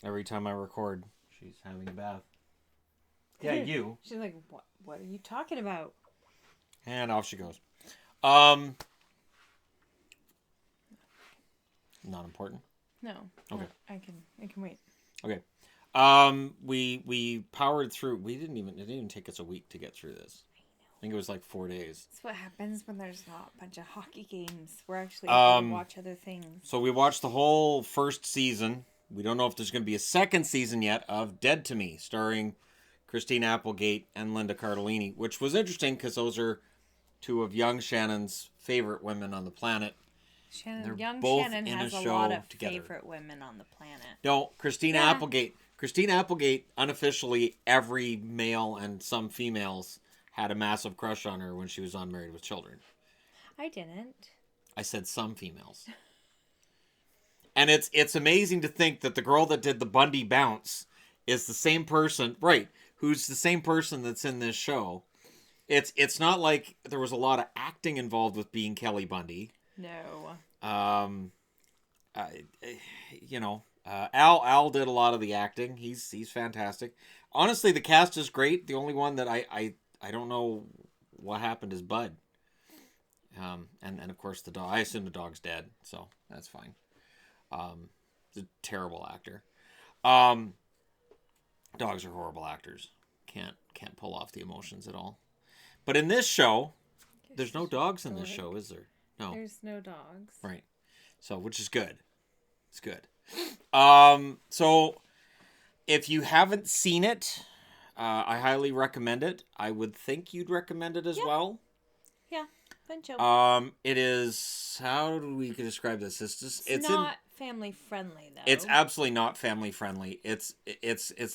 Every time I record, she's having a bath. Yeah, you. She's like, what are you talking about? And off she goes. Not important. No. Okay. I can wait. Okay. We powered through. It didn't even take us a week to get through this. I think it was like 4 days. That's what happens when there's not a bunch of hockey games. We're actually able to watch other things. So we watched the whole first season. We don't know if there's going to be a second season yet of Dead to Me, starring Christine Applegate and Linda Cardellini, which was interesting because those are two of young Shannon's favorite women on the planet. Shannon has a lot of favorite women on the planet. No, Christine Applegate. Christine Applegate, unofficially, every male and some females had a massive crush on her when she was on Married with Children. I didn't. I said some females. And it's amazing to think that the girl that did the Bundy bounce is the same person, right, who's the same person that's in this show. It's not like there was a lot of acting involved with being Kelly Bundy. No. Al did a lot of the acting. He's fantastic. Honestly, the cast is great. The only one that I don't know what happened is Bud. And of course the dog. I assume the dog's dead, so that's fine. He's a terrible actor. Dogs are horrible actors. Can't pull off the emotions at all. But in this show, there's no dogs in this show, is there? No. There's no dogs. Right. So, which is good. It's good. So if you haven't seen it, I highly recommend it. I would think you'd recommend it as well. Yeah. Fun show. It is, how do we describe this? It's not family friendly though. It's absolutely not family friendly. It's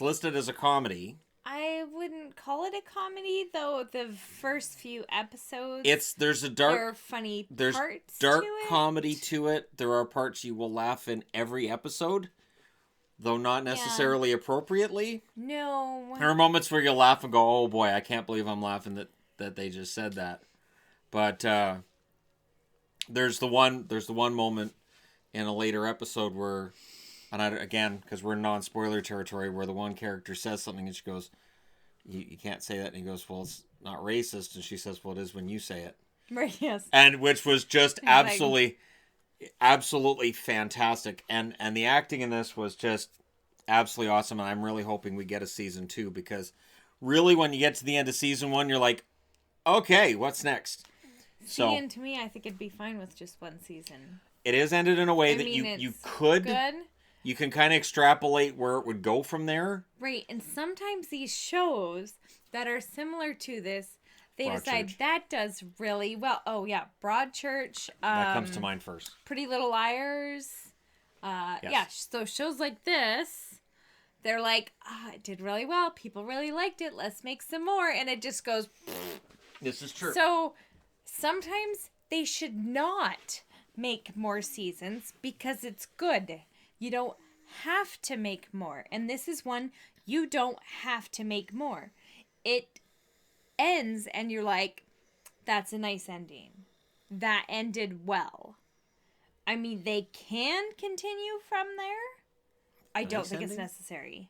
listed as a comedy. I wouldn't call it a comedy though. The first few episodes, there's funny there's parts dark to it. comedy to it. There are parts you will laugh in every episode, though not necessarily appropriately. No. There are moments where you'll laugh and go, "Oh boy, I can't believe I'm laughing that they just said that." But there's the one moment in a later episode where, and because we're in non-spoiler territory, where the one character says something and she goes, you can't say that, and he goes, well, it's not racist, and she says, well, it is when you say it. Right, yes. And which was just absolutely fantastic, and the acting in this was just absolutely awesome, and I'm really hoping we get a season 2, because really when you get to the end of season 1, you're like, okay, what's next? See, and to me, I think it'd be fine with just one season. It is ended in a way that you could. Good. You can kind of extrapolate where it would go from there. Right, and sometimes these shows that are similar to this, they decide that does really well. Oh, yeah, Broadchurch. That comes to mind first. Pretty Little Liars. Yes. Yeah, so shows like this, they're like, it did really well. People really liked it. Let's make some more. And it just goes... This is true. So sometimes they should not make more seasons because it's good. You don't have to make more. And this is one you don't have to make more. It ends and you're like, that's a nice ending. That ended well. I mean, they can continue from there. I don't think it's necessary.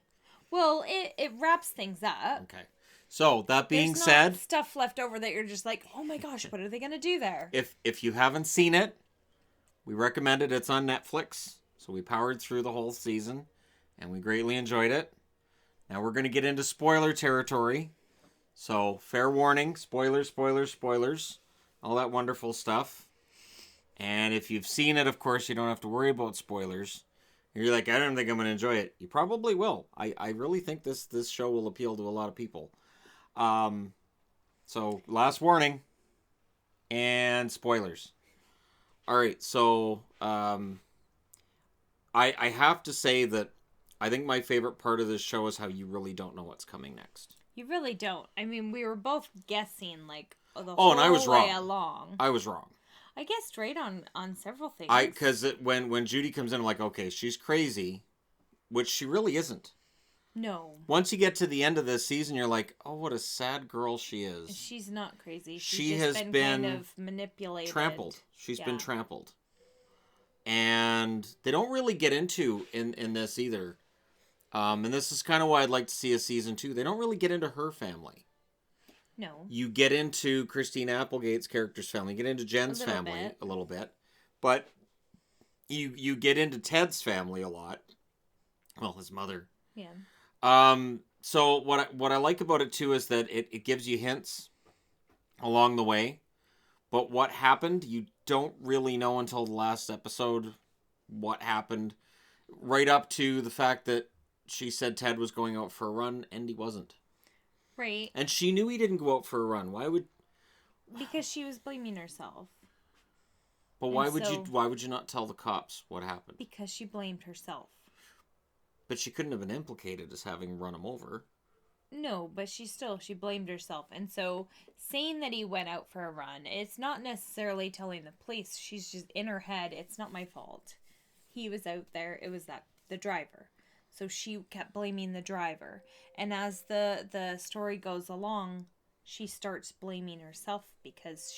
Well, it wraps things up. Okay. So, that being There's said... not stuff left over that you're just like, oh my gosh, what are they going to do there? If you haven't seen it, we recommend it. It's on Netflix. So we powered through the whole season, and we greatly enjoyed it. Now we're going to get into spoiler territory. So, fair warning, spoilers, all that wonderful stuff. And if you've seen it, of course, you don't have to worry about spoilers. You're like, I don't think I'm going to enjoy it. You probably will. I really think this show will appeal to a lot of people. So, last warning, and spoilers. All right, so... I have to say that I think my favorite part of this show is how you really don't know what's coming next. You really don't. I mean, we were both guessing like the whole and I was way wrong. along. I was wrong. I guessed right on several things. Because when Judy comes in, I'm like, okay, she's crazy, which she really isn't. No. Once you get to the end of this season, you're like, oh, what a sad girl she is. She's not crazy. She has been kind of manipulated. Trampled. She's been trampled. And they don't really get into in this either And this is kind of why I'd like to see a season 2. They don't really get into her family. No. You get into Christine Applegate's character's family. You get into Jen's family a little bit. But you get into Ted's family a lot. Well, his mother. Yeah. So what I like about it too is that it gives you hints along the way. But what happened, you don't really know until the last episode what happened. Right up to the fact that she said Ted was going out for a run, and he wasn't. Right. And she knew he didn't go out for a run. Why would... Because she was blaming herself. But why would you not tell the cops what happened? Because she blamed herself. But she couldn't have been implicated as having run him over. No, but she blamed herself. And so saying that he went out for a run, it's not necessarily telling the police. She's just in her head, it's not my fault. He was out there, it was the driver. So she kept blaming the driver. And as the story goes along, she starts blaming herself because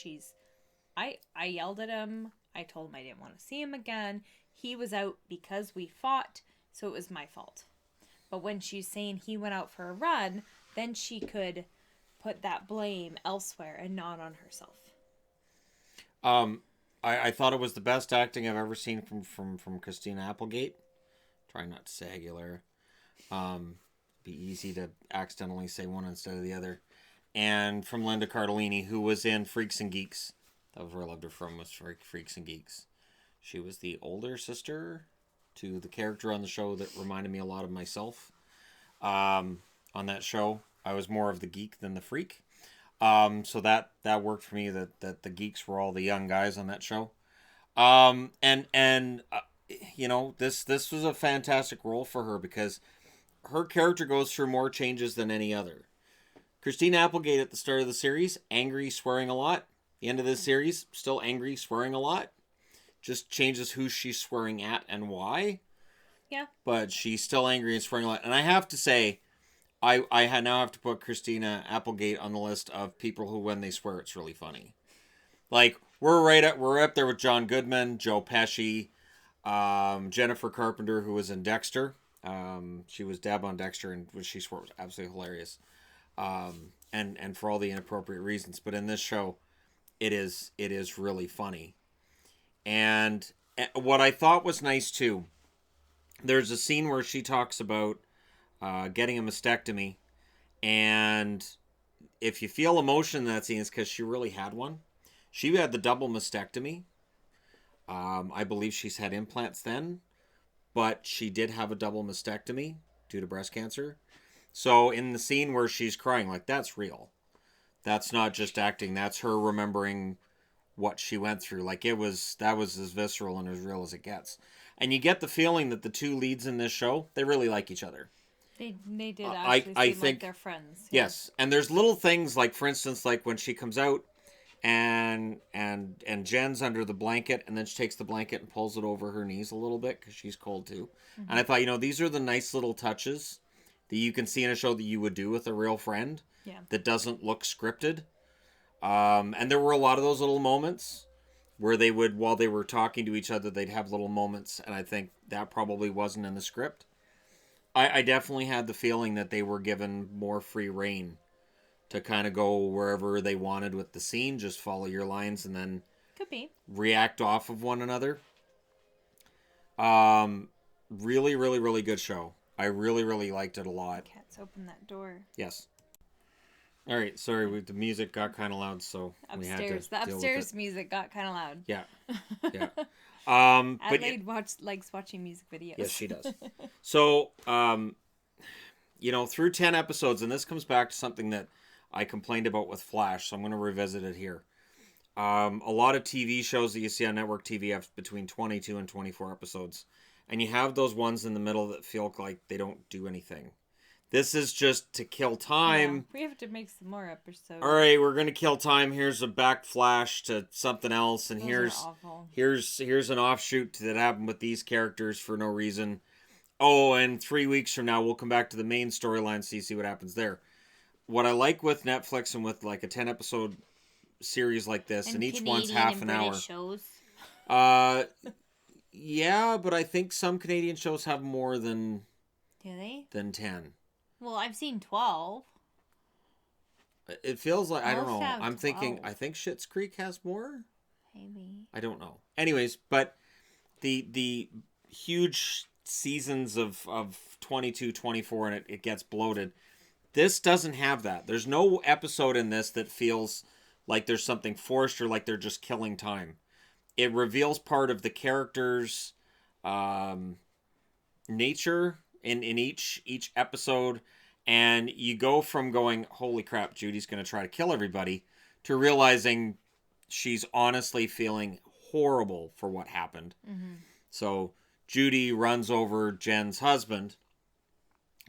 I yelled at him. I told him I didn't want to see him again. He was out because we fought, so it was my fault. But when she's saying he went out for a run, then she could put that blame elsewhere and not on herself. I thought it was the best acting I've ever seen from Christina Applegate. Try not to say Aguilera. Be easy to accidentally say one instead of the other. And from Linda Cardellini, who was in Freaks and Geeks. That was where I loved her from, was Freaks and Geeks. She was the older sister to the character on the show that reminded me a lot of myself. On that show, I was more of the geek than the freak. So that worked for me, that the geeks were all the young guys on that show. You know, this was a fantastic role for her because her character goes through more changes than any other. Christine Applegate at the start of the series, angry, swearing a lot. The end of this series, still angry, swearing a lot. Just changes who she's swearing at and why. Yeah. But she's still angry and swearing a lot. And I have to say, I now have to put Christina Applegate on the list of people who, when they swear, it's really funny. Like, we're up there with John Goodman, Joe Pesci, Jennifer Carpenter, who was in Dexter. She was Deb on Dexter, and when she swore, it was absolutely hilarious. And for all the inappropriate reasons. But in this show, it is really funny. And what I thought was nice too, there's a scene where she talks about getting a mastectomy, and if you feel emotion in that scene, it's because she really had one. She had the double mastectomy. I believe she's had implants then, but she did have a double mastectomy due to breast cancer. So in the scene where she's crying, like, that's real. That's not just acting. That's her remembering what she went through. Like, that was as visceral and as real as it gets. And you get the feeling that the two leads in this show, they really like each other. They did actually I seem think, like they're friends. Yeah. Yes. And there's little things like, for instance, like when she comes out and Jen's under the blanket, and then she takes the blanket and pulls it over her knees a little bit because she's cold too. Mm-hmm. And I thought, these are the nice little touches that you can see in a show that you would do with a real friend. Yeah. That doesn't look scripted. And there were a lot of those little moments where they would, while they were talking to each other, they'd have little moments, and I think that probably wasn't in the script. I definitely had the feeling that they were given more free reign to kind of go wherever they wanted with the scene, just follow your lines and then could be react off of one another. Really, really, really good show. I really, really liked it a lot. Cats open that door. Yes. All right, sorry, the music got kind of loud, so we had to deal with it. The upstairs music got kind of loud. Yeah, yeah. Adelaide likes watching music videos. Yes, she does. So, through 10 episodes, and this comes back to something that I complained about with Flash, so I'm going to revisit it here. A lot of TV shows that you see on network TV have between 22 and 24 episodes, and you have those ones in the middle that feel like they don't do anything. This is just to kill time. Yeah, we have to make some more episodes. All right, we're gonna kill time. Here's a backflash to something else, and here's an offshoot that happened with these characters for no reason. Oh, and 3 weeks from now we'll come back to the main storyline, so you see what happens there. What I like with Netflix and with like a 10-episode series like this, and each Canadian one's half an hour. Shows. Yeah, but I think some Canadian shows have more than Do they? than 10. Well, I've seen 12. It feels like, I don't Most know. have I'm thinking, 12. I think Schitt's Creek has more. Maybe. I don't know. Anyways, but the huge seasons of 22, 24, and it gets bloated. This doesn't have that. There's no episode in this that feels like there's something forced or like they're just killing time. It reveals part of the character's nature in each episode, and you go from going, holy crap, Judy's going to try to kill everybody, to realizing she's honestly feeling horrible for what happened. Mm-hmm. So Judy runs over Jen's husband,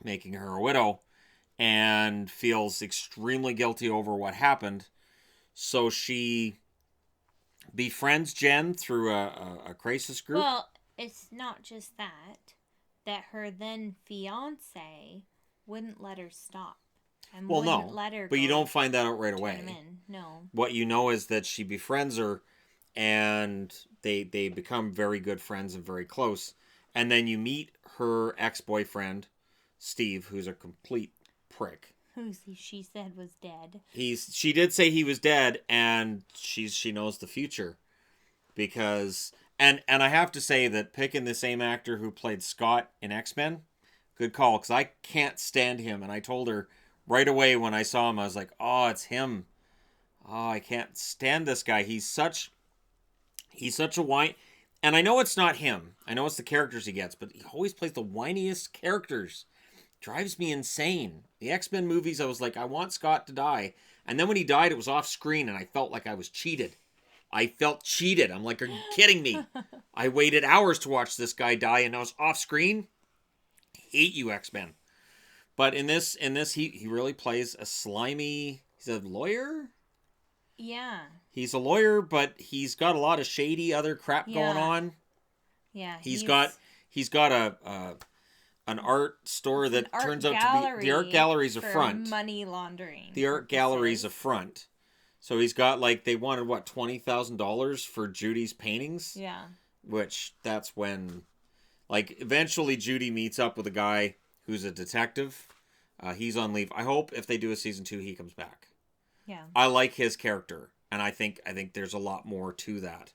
making her a widow, and feels extremely guilty over what happened. So she befriends Jen through a crisis group. Well, it's not just that her then fiance wouldn't let her stop. And Well, wouldn't no, let her but you go don't find that out right turn away. him in. No. What you know is that she befriends her, and they become very good friends and very close. And then you meet her ex-boyfriend, Steve, who's a complete prick. Who she said was dead. She did say he was dead, and she knows the future, because and I have to say that picking the same actor who played Scott in X-Men, good call, because I can't stand him, and I told her right away when I saw him, I was like, oh, it's him. Oh, I can't stand this guy. He's such a whine. And I know it's not him. I know it's the characters he gets, but he always plays the whiniest characters. Drives me insane. The X-Men movies, I was like, I want Scott to die. And then when he died, it was off screen, and I felt like I was cheated. I felt cheated. I'm like, are you kidding me? I waited hours to watch this guy die, and now it's off screen. Hate you, X-Men. But in this, he really plays a slimy. He's a lawyer. Yeah. He's a lawyer, but he's got a lot of shady other crap going on. Yeah. He's got an art store that turns out to be the art gallery's a front. Money laundering. The art gallery's a front. So he's got they wanted what, $20,000 for Judy's paintings? Yeah. Which that's when eventually Judy meets up with a guy who's a detective. He's on leave. I hope if they do a season 2 he comes back. Yeah. I like his character, and I think there's a lot more to that,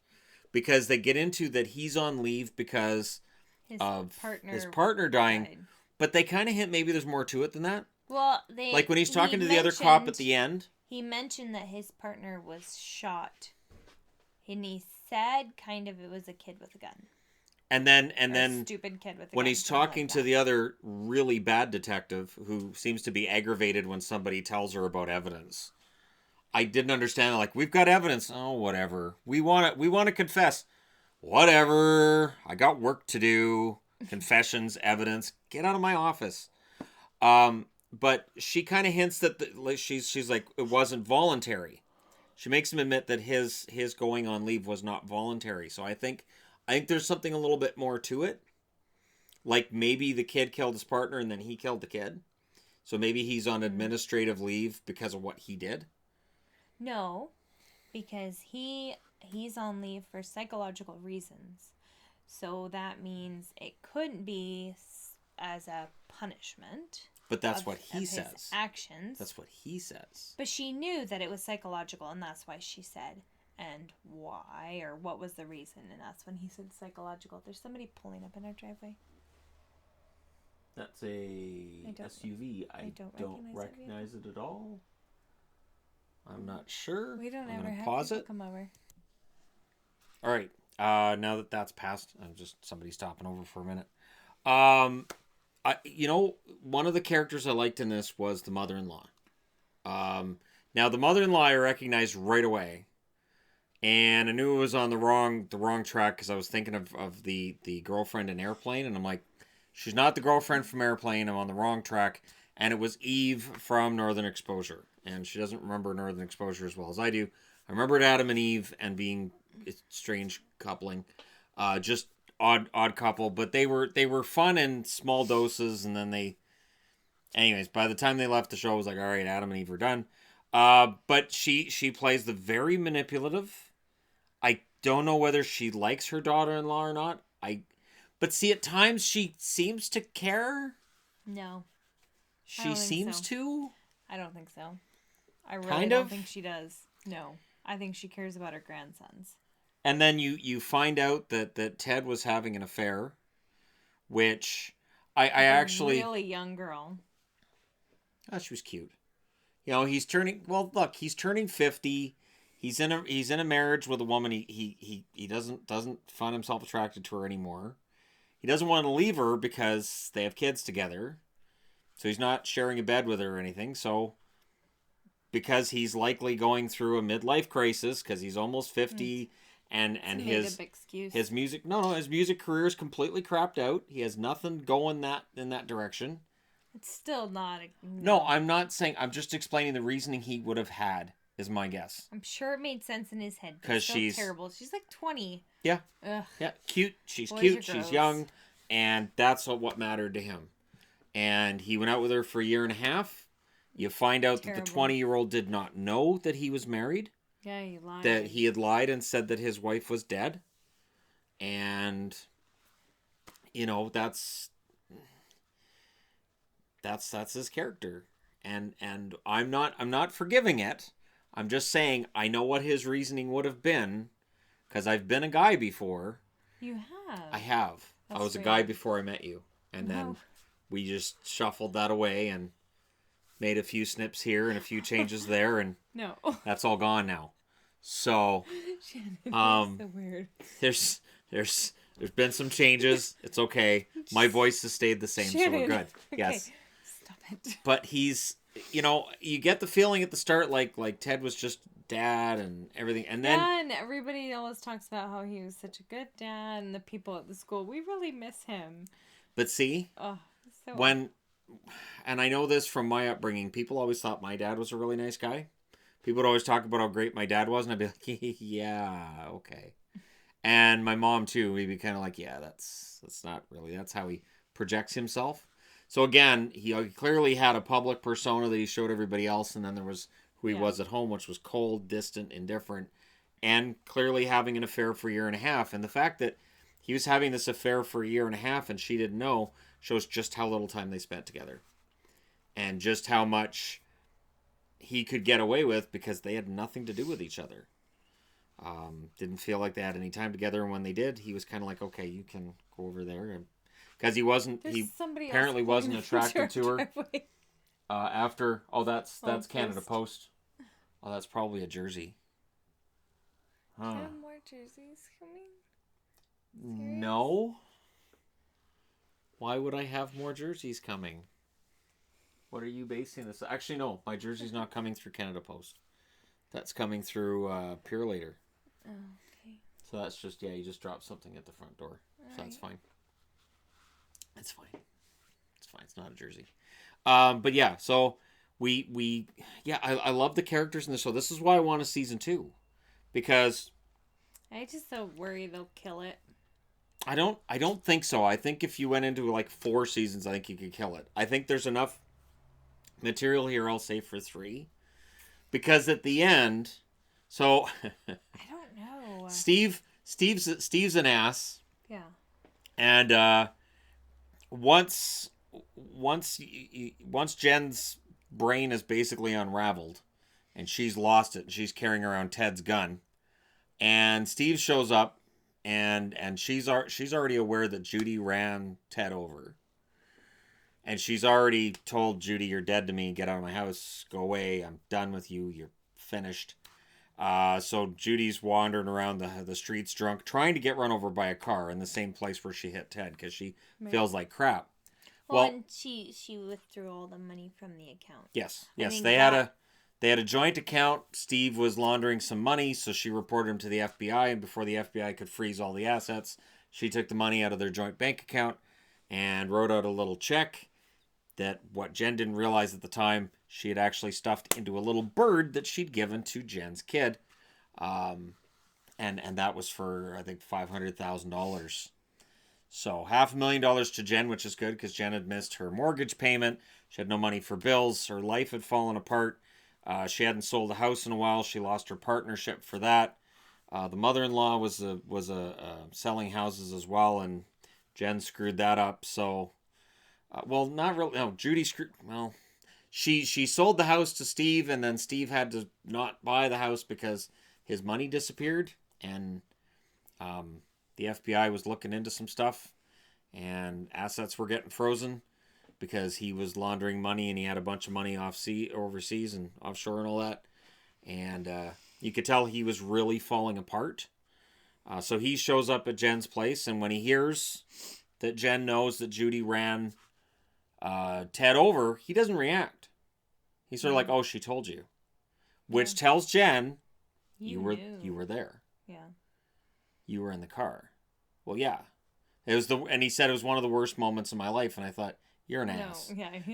because they get into that he's on leave because his partner dying, died. But they kind of hint maybe there's more to it than that. Well, when he's talking to the other cop at the end, he mentioned that his partner was shot, and he said kind of it was a kid with a gun. And then a stupid kid with a gun. When he's talking to the other really bad detective who seems to be aggravated when somebody tells her about evidence. I didn't understand. We've got evidence. Oh, whatever. We want to confess. Whatever. I got work to do. Confessions, evidence. Get out of my office. But she kind of hints that she's like, it wasn't voluntary. She makes him admit that his going on leave was not voluntary. So I think there's something a little bit more to it. Like maybe the kid killed his partner and then he killed the kid. So maybe he's on administrative leave because of what he did. No, because he's on leave for psychological reasons. So that means it couldn't be as a punishment. But that's what he says. His actions. That's what he says. But she knew that it was psychological, and that's why she said, and why, or what was the reason, and that's when he said psychological. There's somebody pulling up in our driveway. That's a SUV. I don't recognize it at all. I'm not sure. We don't I'm ever have pause people it. come over. All right. Now that that's passed, I'm just somebody stopping over for a minute. One of the characters I liked in this was the mother-in-law. Now the mother-in-law I recognized right away, and I knew it was on the wrong track because I was thinking of the girlfriend in Airplane, and I'm like, she's not the girlfriend from Airplane. I'm on the wrong track, and it was Eve from Northern Exposure. And she doesn't remember Northern Exposure as well as I do. I remembered Adam and Eve and being a strange coupling. Just odd couple. But they were fun in small doses. And then anyways, by the time they left the show, I was like, all right, Adam and Eve are done. But she plays the very manipulative. I don't know whether she likes her daughter-in-law or not. But see, at times she seems to care. No, She don't think seems so. to. I don't think so. I really Kind don't of. think she does. No, I think she cares about her grandsons. And then you find out that Ted was having an affair, which I With a actually. really young girl. Oh, she was cute. You know, he's turning. Well, look, he's turning 50. He's in a marriage with a woman he doesn't find himself attracted to her anymore. He doesn't want to leave her because they have kids together. So he's not sharing a bed with her or anything. So because he's likely going through a midlife crisis because he's almost 50 and It's a his made-up excuse. his music his music career is completely crapped out. He has nothing going in that direction. It's still not. No, I'm not saying. I'm just explaining the reasoning he would have had. Is my guess. I'm sure it made sense in his head. 'Cause Because she's- terrible. She's like 20. Yeah, Ugh. yeah, cute. She's Boys cute. are She's gross. young, and that's what mattered to him. And he went out with her for a year and a half. You find out that the Terrible. 20-year-old did not know that he was married. Yeah, you lied. That he had lied and said that his wife was dead. And that's his character. And I'm not forgiving it. I'm just saying I know what his reasoning would have been because I've been a guy before. You have. I have. I That's was a weird. guy before I met you. And then No. we just shuffled that away and made a few snips here and a few changes there, and No. that's all gone now. So Shannon, Um, that's so weird. there's been some changes. It's okay. My voice has stayed the same, so we're Shannon. good. Okay. Yes. Stop it. But he's, you get the feeling at the start like Ted was just dad and everything, and then Yeah, and everybody always talks about how he was such a good dad, and the people at the school, we really miss him. but see Oh, so when, and I know this from my upbringing, people always thought my dad was a really nice guy. People would always talk about how great my dad was, and I'd be like, yeah, okay. And my mom too, we'd be kind of like, yeah, that's not really, that's how he projects himself. So again, he clearly had a public persona that he showed everybody else, and then there was who he Yeah. was at home, which was cold, distant, indifferent, and clearly having an affair for a year and a half. And the fact that he was having this affair for a year and a half and she didn't know shows just how little time they spent together. And just how much he could get away with because they had nothing to do with each other. Didn't feel like they had any time together, and when they did, he was kind of like, okay, you can go over there. Because he wasn't, there's he somebody apparently else wasn't pulling attracted into to our her. driveway. After, that's Canada Post. Post. Oh, that's probably a jersey. Do you Huh. have more jerseys coming? Serious? No. Why would I have more jerseys coming? What are you basing this? Actually, no. My jersey's not coming through Canada Post. That's coming through Pure Later. Oh, okay. So that's just, you just drop something at the front door. So that's Alright. fine. It's fine. It's fine. It's not a jersey. But yeah, so I love the characters in this show. This is why I want a season 2. Because I just so worry they'll kill it. I don't think so. I think if you went into like 4 seasons, I think you could kill it. I think there's enough material here, I'll say, for 3. Because at the end, so I don't know. Steve's an ass. Yeah. And once Jen's brain is basically unraveled and she's lost it and she's carrying around Ted's gun, and Steve shows up and she's already aware that Judy ran Ted over, and she's already told Judy, you're dead to me, get out of my house, go away, I'm done with you, you're finished. So Judy's wandering around the streets drunk, trying to get run over by a car in the same place where she hit Ted because she feels like crap. Well, Well, and she withdrew all the money from the account. yes, I yes, think they had a joint account. Steve was laundering some money, so she reported him to the FBI, and before the FBI could freeze all the assets, she took the money out of their joint bank account and wrote out a little check that what Jen didn't realize at the time, she had actually stuffed into a little bird that she'd given to Jen's kid. And that was for, I think, $500,000. So $500,000 to Jen, which is good because Jen had missed her mortgage payment. She had no money for bills. Her life had fallen apart. She hadn't sold a house in a while. She lost her partnership for that. The mother-in-law was selling houses as well, and Jen screwed that up. So Well, not really. No, Judy screwed. Well, she sold the house to Steve, and then Steve had to not buy the house because his money disappeared, and the FBI was looking into some stuff, and assets were getting frozen because he was laundering money, and he had a bunch of money overseas and offshore and all that, and you could tell he was really falling apart. So he shows up at Jen's place, and when he hears that Jen knows that Judy ran Ted over, he doesn't react. He's sort of like, "Oh, she told you," which tells Jen, "You were there. Yeah. You were in the car." Well, yeah, it was and he said it was one of the worst moments of my life, and I thought, "You're an ass.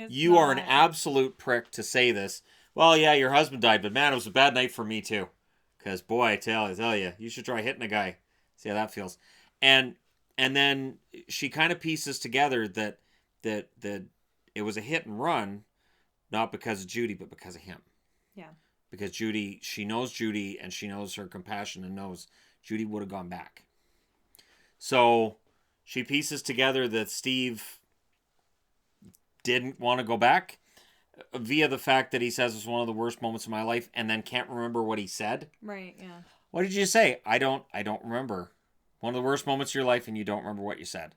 You are an absolute prick to say this." Well, yeah, your husband died, but man, it was a bad night for me too. Because boy, I tell you, you should try hitting a guy. See how that feels. And then she kind of pieces together that it was a hit and run, not because of Judy, but because of him. Yeah. Because Judy, she knows Judy, and she knows her compassion, and knows Judy would have gone back. So she pieces together that Steve didn't want to go back via the fact that he says it's one of the worst moments of my life, and then can't remember what he said. Right, yeah. What did you say? I don't remember. One of the worst moments of your life, and you don't remember what you said.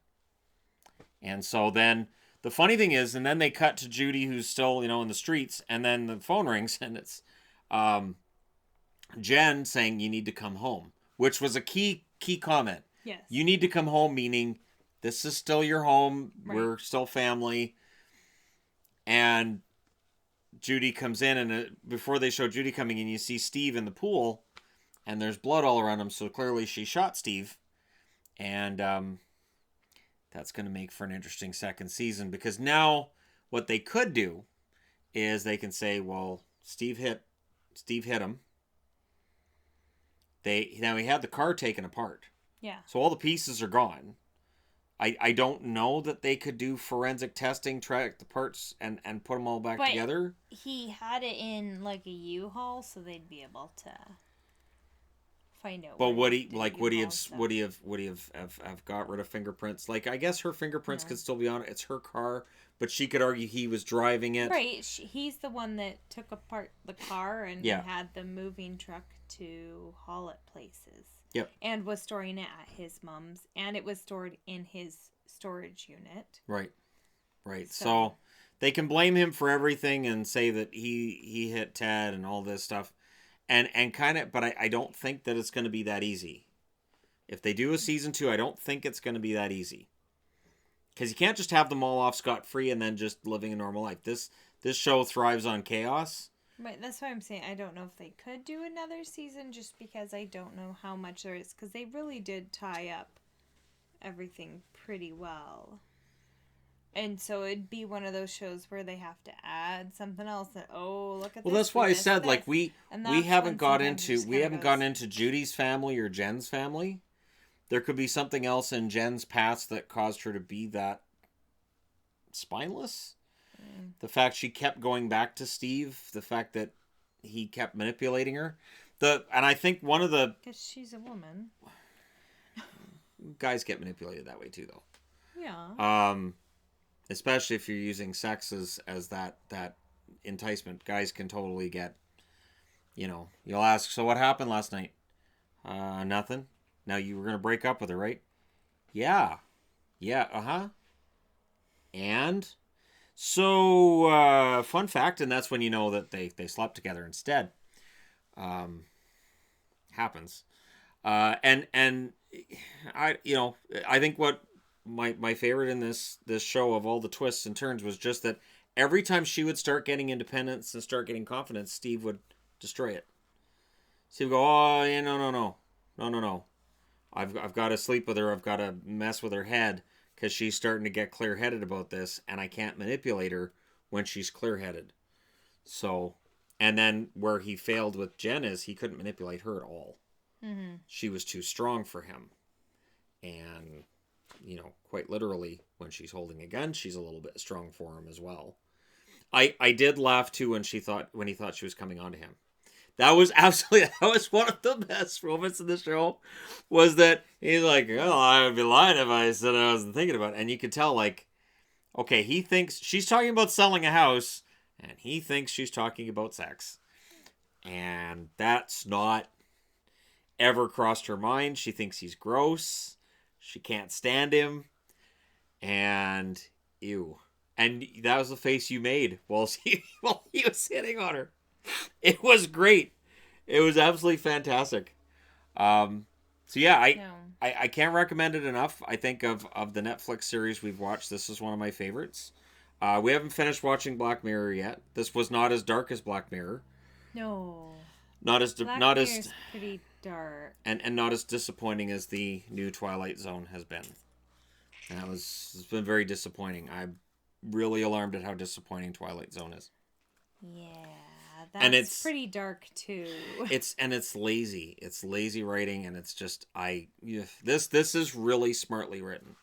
And so then the funny thing is, and then they cut to Judy, who's still, in the streets, and then the phone rings, and it's Jen saying, "You need to come home," which was a key comment. Yes. You need to come home, meaning this is still your home. Right. We're still family. And Judy comes in, and before they show Judy coming in, you see Steve in the pool, and there's blood all around him, so clearly she shot Steve. And that's going to make for an interesting second season, because now what they could do is they can say, well, Steve hit him. Now he had the car taken apart. Yeah. So all the pieces are gone. I don't know that they could do forensic testing, track the parts, and put them all back together. He had it in like a U-Haul, so they'd be able to find out. But would he have got rid of fingerprints? Like, I guess her fingerprints could still be on it. It's her car, but she could argue he was driving it. Right. He's the one that took apart the car and had the moving truck to haul it places. Yep. And was storing it at his mom's, and it was stored in his storage unit. Right. So they can blame him for everything and say that he hit Ted and all this stuff. And kind of, but I don't think that it's going to be that easy. If they do a season 2, I don't think it's going to be that easy. Because you can't just have them all off scot-free and then just living a normal life. This show thrives on chaos. Right, that's why I'm saying I don't know if they could do another season, just because I don't know how much there is. Because they really did tie up everything pretty well. And so it'd be one of those shows where they have to add something else. That, look at well, that's why I said, this. Like, we haven't gotten into Judy's family or Jen's family. There could be something else in Jen's past that caused her to be that spineless. The fact she kept going back to Steve, the fact that he kept manipulating her, and I think one of the, because she's a woman, guys get manipulated that way too, though. Yeah. Especially if you're using sex as that enticement, guys can totally get. You'll ask, so what happened last night? Nothing. Now you were gonna break up with her, right? Yeah. And. So, fun fact, and that's when you know that they slept together instead. Happens. And I think what my favorite in this show of all the twists and turns was just that every time she would start getting independence and start getting confidence, Steve would destroy it. Steve would go, oh, yeah, no. I've got to sleep with her. I've got to mess with her head. Because she's starting to get clear-headed about this, and I can't manipulate her when she's clear-headed. So, and then where he failed with Jen is he couldn't manipulate her at all. Mm-hmm. She was too strong for him. And, quite literally, when she's holding a gun, she's a little bit strong for him as well. I did laugh, too, when he thought she was coming on to him. That was one of the best moments in the show, was that he's like, oh, I would be lying if I said I wasn't thinking about it. And you could tell, like, Okay, he thinks she's talking about selling a house, and he thinks she's talking about sex. And that's not ever crossed her mind. She thinks he's gross. She can't stand him. And ew. And that was the face you made while he was hitting on her. It was great. It was absolutely fantastic. So yeah, No. I can't recommend it enough. I think of the Netflix series we've watched, this is one of my favorites. We haven't finished watching Black Mirror yet. This was not as dark as Black Mirror. No. Not as Black not Mirror's as pretty dark. and not as disappointing as the new Twilight Zone has been. It's been very disappointing. I'm really alarmed at how disappointing Twilight Zone is. Yeah, And that's it's- pretty dark too. It's lazy. It's lazy writing, and it's just this is really smartly written.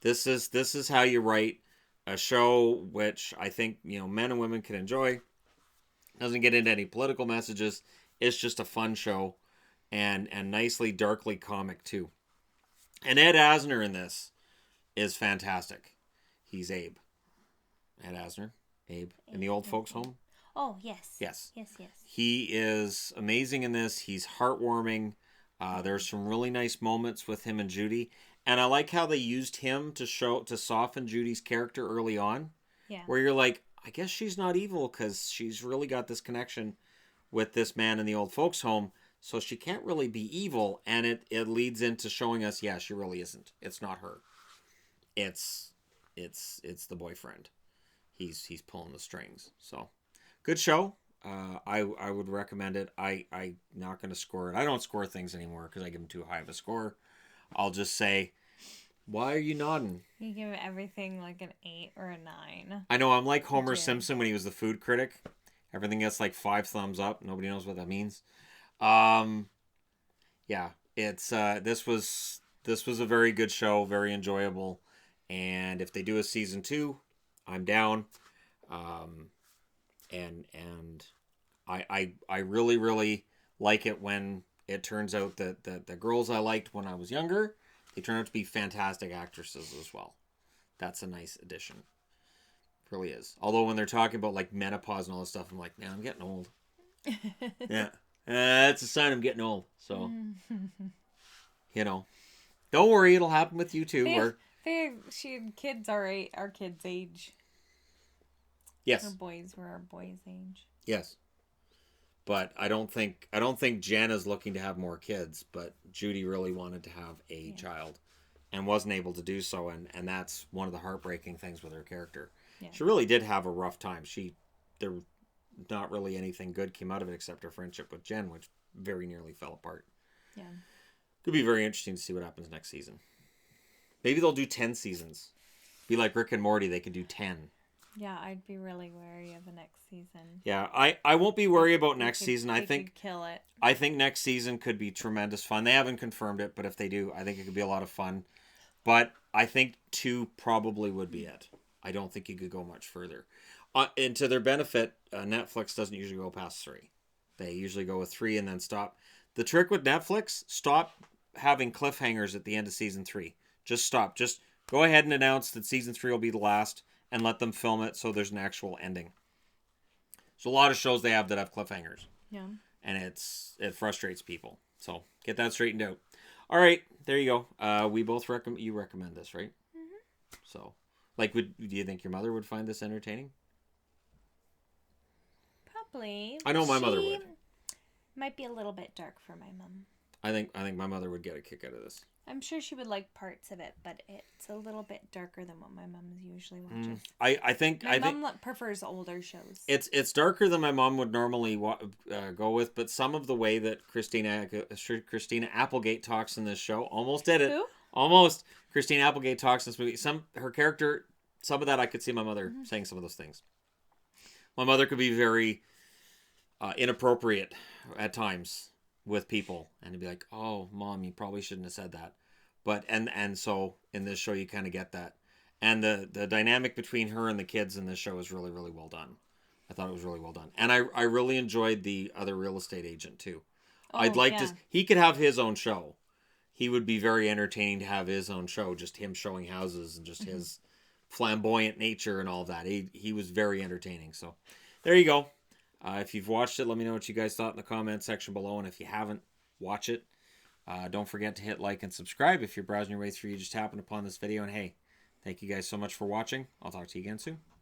This is how you write a show which I think men and women can enjoy. Doesn't get into any political messages. It's just a fun show, and nicely darkly comic too. And Ed Asner in this is fantastic. He's Abe. Ed Asner, Abe in the old folks' home. Oh, yes. Yes. Yes, yes. He is amazing in this. He's heartwarming. There's some really nice moments with him and Judy, and I like how they used him to soften Judy's character early on, Yeah. where you're like, I guess she's not evil because she's really got this connection with this man in the old folks' home, so she can't really be evil, and it leads into showing us, yeah, she really isn't. It's not her. It's the boyfriend. He's pulling the strings. So, good show. I would recommend it. I'm not going to score it. I don't score things anymore because I give them too high of a score. I'll just say, why are you nodding? You give everything like an 8 or a 9. I know I'm like Homer Yeah. Simpson when he was the food critic. Everything gets like 5 thumbs up. Nobody knows what that means. Yeah, it's this was a very good show, very enjoyable, and if they do a season 2, I'm down. And I really like it when it turns out that the girls I liked when I was younger, they turn out to be fantastic actresses as well. That's a nice addition. It really is. Although when they're talking about like menopause and all this stuff, I'm like, man, I'm getting old. Yeah. That's a sign I'm getting old. So, don't worry, it'll happen with you too. Kids are our kids' age. Yes. Our boys were our boys' age. Yes. But I don't think Jen is looking to have more kids, but Judy really wanted to have a child and wasn't able to do so, and that's one of the heartbreaking things with her character. Yeah. She really did have a rough time. There not really anything good came out of it except her friendship with Jen, which very nearly fell apart. Yeah. Could be very interesting to see what happens next season. Maybe they'll do 10 seasons. Be like Rick and Morty, they could do 10. Yeah, I'd be really wary of the next season. Yeah, I won't be worried about next season. They could kill it. I think next season could be tremendous fun. They haven't confirmed it, but if they do, I think it could be a lot of fun. But I think 2 probably would be it. I don't think you could go much further. And to their benefit, Netflix doesn't usually go past 3. They usually go with 3 and then stop. The trick with Netflix, stop having cliffhangers at the end of season 3. Just stop. Just go ahead and announce that season 3 will be the last and let them film it so there's an actual ending. So a lot of shows they have that have cliffhangers. Yeah. And it frustrates people. So get that straightened out. All right, there you go. We both recommend this, right? Mm-hmm. So, do you think your mother would find this entertaining? Probably. I know my mother would. Might be a little bit dark for my mom. I think my mother would get a kick out of this. I'm sure she would like parts of it, but it's a little bit darker than what my mom usually watches. I think My mom prefers older shows. it's darker than my mom would normally go with, but some of the way that Christina Applegate talks in this show almost did it. Who? Almost. Christina Applegate talks in this movie. Her character, some of that I could see my mother saying some of those things. My mother could be very inappropriate at times with people, and to be like, "Oh, Mom, you probably shouldn't have said that." But and so in this show you kind of get that, and the dynamic between her and the kids in this show is really really well done. I thought it was really well done, and I really enjoyed the other real estate agent too. I'd like to. He could have his own show. He would be very entertaining to have his own show, just him showing houses and just his flamboyant nature and all of that. He was very entertaining. So there you go. If you've watched it, let me know what you guys thought in the comment section below. And if you haven't, watch it. Don't forget to hit like and subscribe if you're browsing your way through. You just happened upon this video. And hey, thank you guys so much for watching. I'll talk to you again soon.